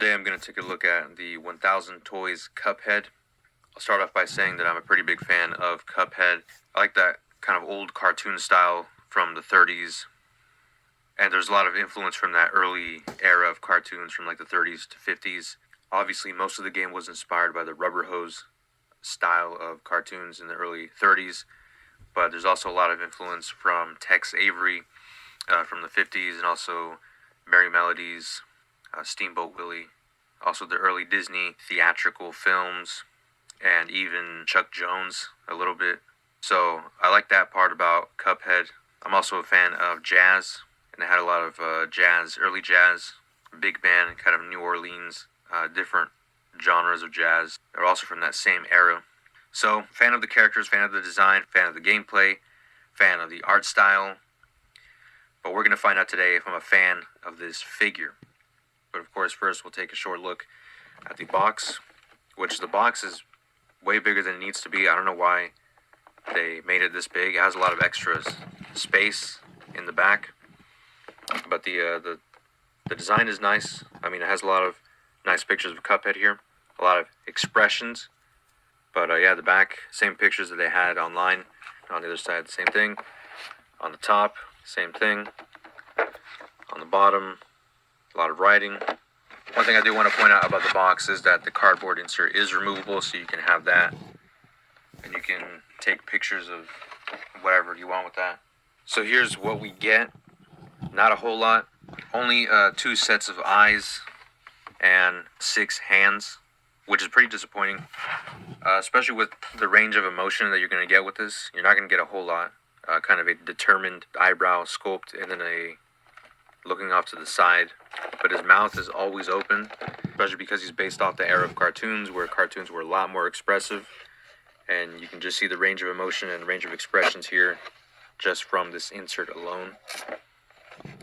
Today I'm going to take a look at the 1000 Toys Cuphead. I'll start off by saying that I'm a pretty big fan of Cuphead. I like that kind of old cartoon style from the 30s. And there's a lot of influence from that early era of cartoons from like the 30s to 50s. Obviously, most of the game was inspired by the rubber hose style of cartoons in the early 30s. But there's also a lot of influence from Tex Avery from the 50s, and also Merry Melodies, Steamboat Willie, also the early Disney theatrical films, and even Chuck Jones a little bit. So I like that part about Cuphead. I'm also a fan of jazz, and it had a lot of early jazz, big band, kind of New Orleans, different genres of jazz. They're also from that same era. So, fan of the characters, fan of the design, fan of the gameplay, fan of the art style. But we're going to find out today if I'm a fan of this figure. But of course, first we'll take a short look at the box, which the box is way bigger than it needs to be. I don't know why they made it this big. It has a lot of extra space in the back. But the design is nice. I mean, it has a lot of nice pictures of Cuphead here, a lot of expressions. But yeah, the back, same pictures that they had online. On the other side, the same thing. On the top, same thing. On the bottom, a lot of writing. One thing I do want to point out about the box is that the cardboard insert is removable, so you can have that. And you can take pictures of whatever you want with that. So here's what we get. Not a whole lot. Only 2 sets of eyes and 6 hands, which is pretty disappointing. Especially with the range of emotion that you're going to get with this. You're not going to get a whole lot. Kind of a determined eyebrow sculpt and then a looking off to the side. But his mouth is always open, especially because he's based off the era of cartoons, where cartoons were a lot more expressive. And you can just see the range of emotion and range of expressions here just from this insert alone.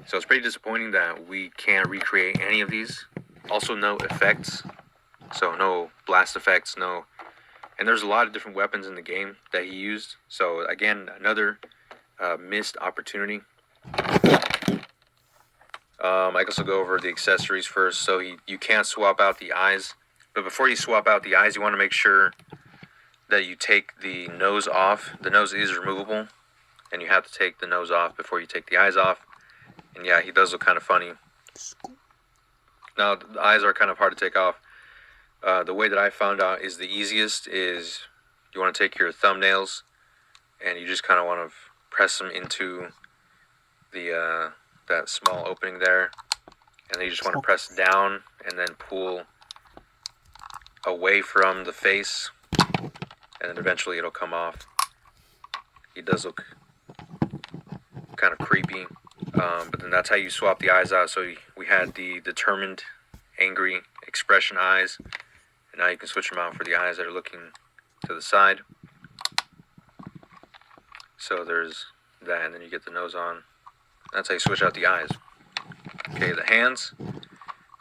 So it's pretty disappointing that we can't recreate any of these. Also, no effects. So no blast effects, no. And there's a lot of different weapons in the game that he used. So again, another missed opportunity. I guess I'll go over the accessories first. So you can't swap out the eyes. But before you swap out the eyes, you want to make sure that you take the nose off. The nose is removable, and you have to take the nose off before you take the eyes off. And yeah, he does look kind of funny. Now, the eyes are kind of hard to take off. The way that I found out is the easiest is you want to take your thumbnails and you just kind of want to press them into the that small opening there, and then you just want to press down and then pull away from the face, and then eventually it'll come off. He does look kind of creepy, but then that's how you swap the eyes out. So we had the determined, angry expression eyes. And now you can switch them out for the eyes that are looking to the side. So there's that, and then you get the nose on. That's how you switch out the eyes. Okay, the hands.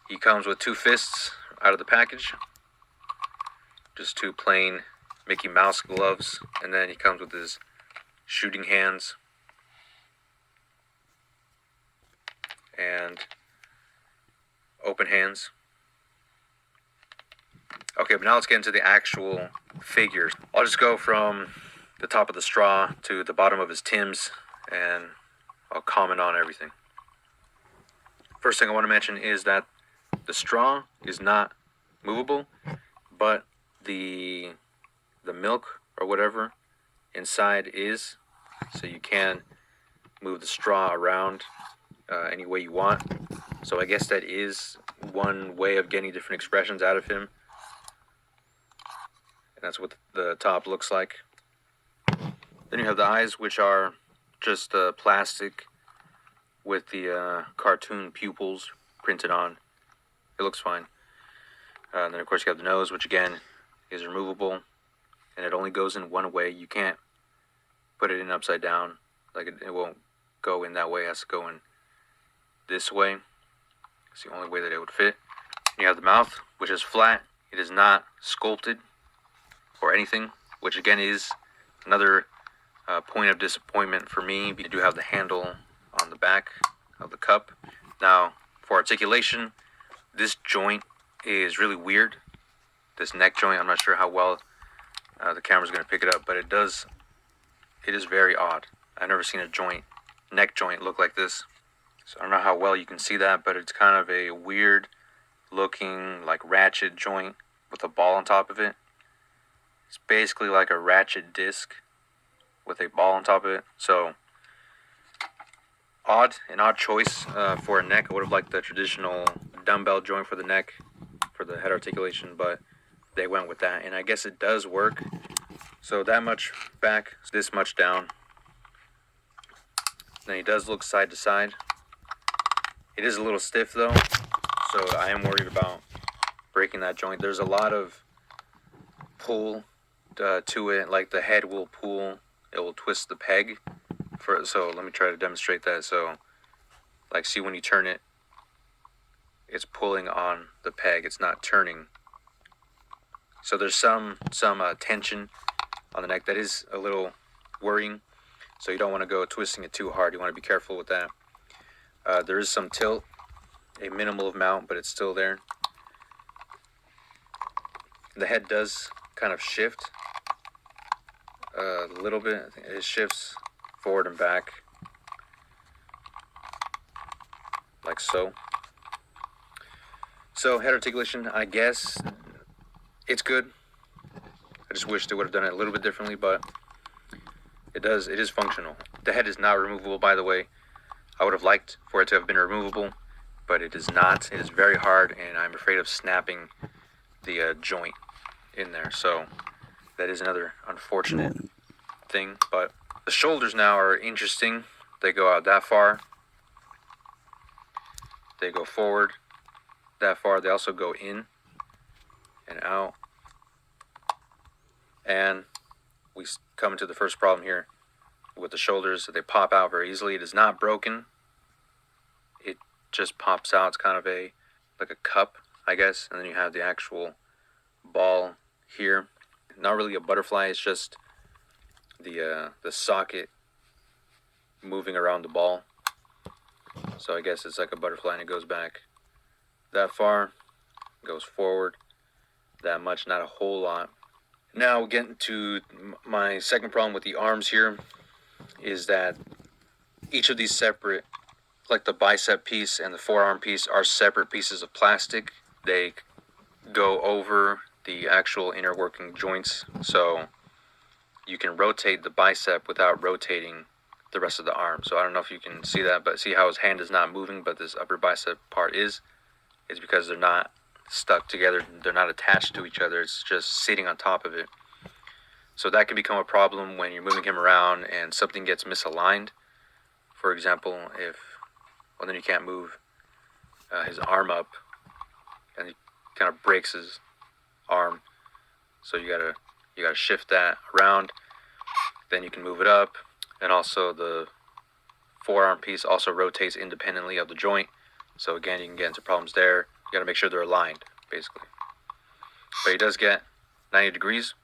He comes with 2 fists out of the package. Just 2 plain Mickey Mouse gloves. And then he comes with his shooting hands. And open hands. Okay, but now let's get into the actual figures. I'll just go from the top of the straw to the bottom of his Timbs, and I'll comment on everything. First thing I want to mention is that the straw is not movable, but the milk or whatever inside is, so you can move the straw around any way you want. So I guess that is one way of getting different expressions out of him. And that's what the top looks like. Then you have the eyes, which are just plastic with the cartoon pupils printed on. It looks fine. And then of course you have the nose, which again is removable, and it only goes in one way. You can't put it in upside down. Like it won't go in that way. It has to go in this way. It's the only way that it would fit. You have the mouth, which is flat. It is not sculpted or anything, which again is another point of disappointment for me. You do have the handle on the back of the cup. Now, for articulation, this joint is really weird. This neck joint, I'm not sure how well the camera's going to pick it up, but it is very odd. I've never seen a neck joint look like this. So I don't know how well you can see that, but it's kind of a weird looking like ratchet joint with a ball on top of it. It's basically like a ratchet disc with a ball on top of it. So an odd choice for a neck. I would have liked the traditional dumbbell joint for the neck, for the head articulation, but they went with that, and I guess it does work. So that much back, this much down. Then he does look side to side. It is a little stiff though, so I am worried about breaking that joint. There's a lot of pull to it, like the head will pull, it will twist the peg. So let me try to demonstrate that. So, like, see when you turn it, it's pulling on the peg. It's not turning. So there's some tension on the neck that is a little worrying. So you don't want to go twisting it too hard. You want to be careful with that. There is some tilt, a minimal amount, but it's still there. The head does kind of shift a little bit. I think it shifts forward and back, like so. So head articulation, I guess it's good. I just wish they would have done it a little bit differently, but it is functional. The head is not removable, by the way. I would have liked for it to have been removable, but it is not. It is very hard, and I'm afraid of snapping the joint in there. So that is another unfortunate thing. But the shoulders now are interesting. They go out that far. They go forward that far. They also go in and out. And we come into the first problem here with the shoulders. They pop out very easily. It is not broken. It just pops out. It's kind of like a cup, I guess. And then you have the actual ball here. Not really a butterfly. It's just the socket moving around the ball. So I guess it's like a butterfly, and it goes back that far, goes forward that much, not a whole lot. Now getting to my second problem with the arms here is that each of these separate, like the bicep piece and the forearm piece, are separate pieces of plastic. They go over the actual inner working joints, so you can rotate the bicep without rotating the rest of the arm. So I don't know if you can see that, but see how his hand is not moving, but this upper bicep part is. It's because they're not stuck together. They're not attached to each other. It's just sitting on top of it. So that can become a problem when you're moving him around and something gets misaligned. For example, then you can't move his arm up, and he kind of breaks his arm. So you gotta shift that around. Then you can move it up. And also the forearm piece also rotates independently of the joint. So again, you can get into problems there. You gotta make sure they're aligned, basically. But he does get 90 degrees.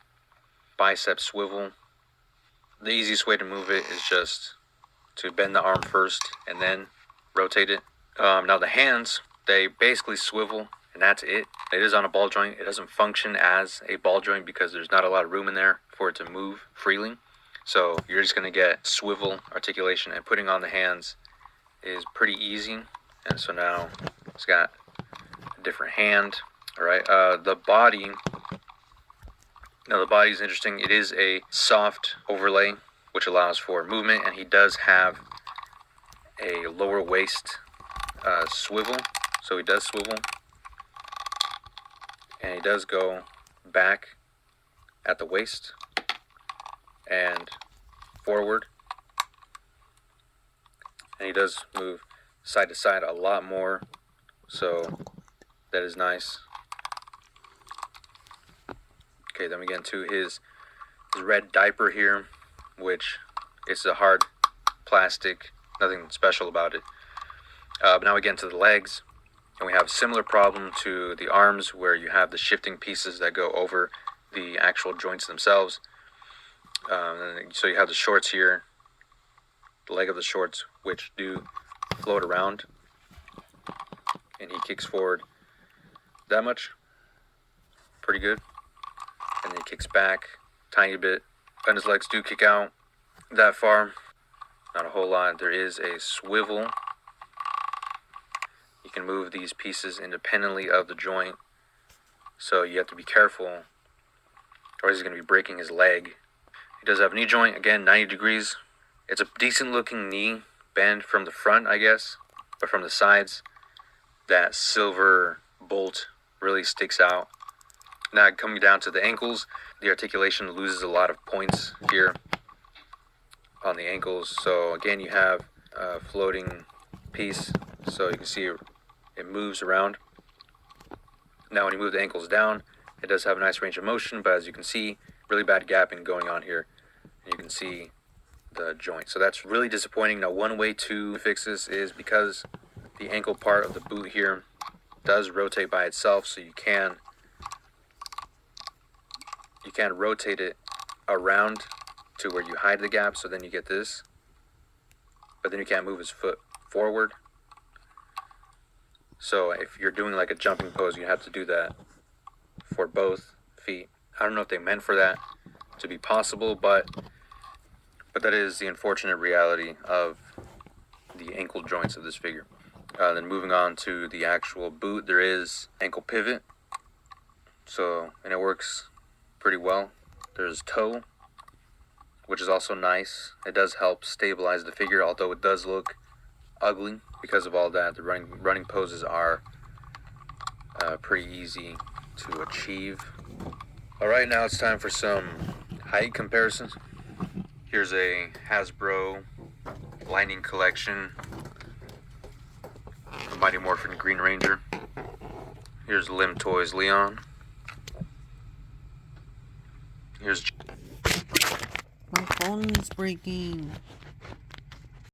Bicep swivel. The easiest way to move it is just to bend the arm first and then rotate it. Now the hands, they basically swivel, and that's it. It is on a ball joint. It doesn't function as a ball joint because there's not a lot of room in there for it to move freely. So you're just going to get swivel articulation, and putting on the hands is pretty easy. And so now it's got a different hand. All right. The body is interesting. It is a soft overlay, which allows for movement, and he does have a lower waist swivel. So he does swivel, and he does go back at the waist and forward, and he does move side to side a lot more, so that is nice. Okay, then we get into his red diaper here, which is a hard plastic, nothing special about it. But now we get into the legs, and we have a similar problem to the arms, where you have the shifting pieces that go over the actual joints themselves. So you have the shorts here, the leg of the shorts, which do float around, and he kicks forward that much. Pretty good. And then he kicks back tiny bit. And his legs do kick out that far. Not a whole lot. There is a swivel. You can move these pieces independently of the joint. So you have to be careful, or he's going to be breaking his leg. He does have a knee joint, again, 90 degrees. It's a decent looking knee bend from the front, I guess. But from the sides, that silver bolt really sticks out. Now coming down to the ankles, the articulation loses a lot of points here on the ankles. So again, you have a floating piece, so you can see it moves around. Now when you move the ankles down, it does have a nice range of motion, but as you can see, really bad gapping going on here. And you can see the joint. So that's really disappointing. Now one way to fix this is because the ankle part of the boot here does rotate by itself, so you can rotate it around to where you hide the gap, so then you get this. But then you can't move his foot forward. So if you're doing like a jumping pose, you have to do that for both feet. I don't know if they meant for that to be possible, but that is the unfortunate reality of the ankle joints of this figure. Then moving on to the actual boot, there is ankle pivot. And it works pretty well. There's toe, which is also nice. It does help stabilize the figure, although it does look ugly because of all that. The running poses are pretty easy to achieve. Alright, now it's time for some height comparisons. Here's a Hasbro Lightning Collection Mighty Morphin Green Ranger. Here's Lim Toys Leon. Here's... My phone is breaking.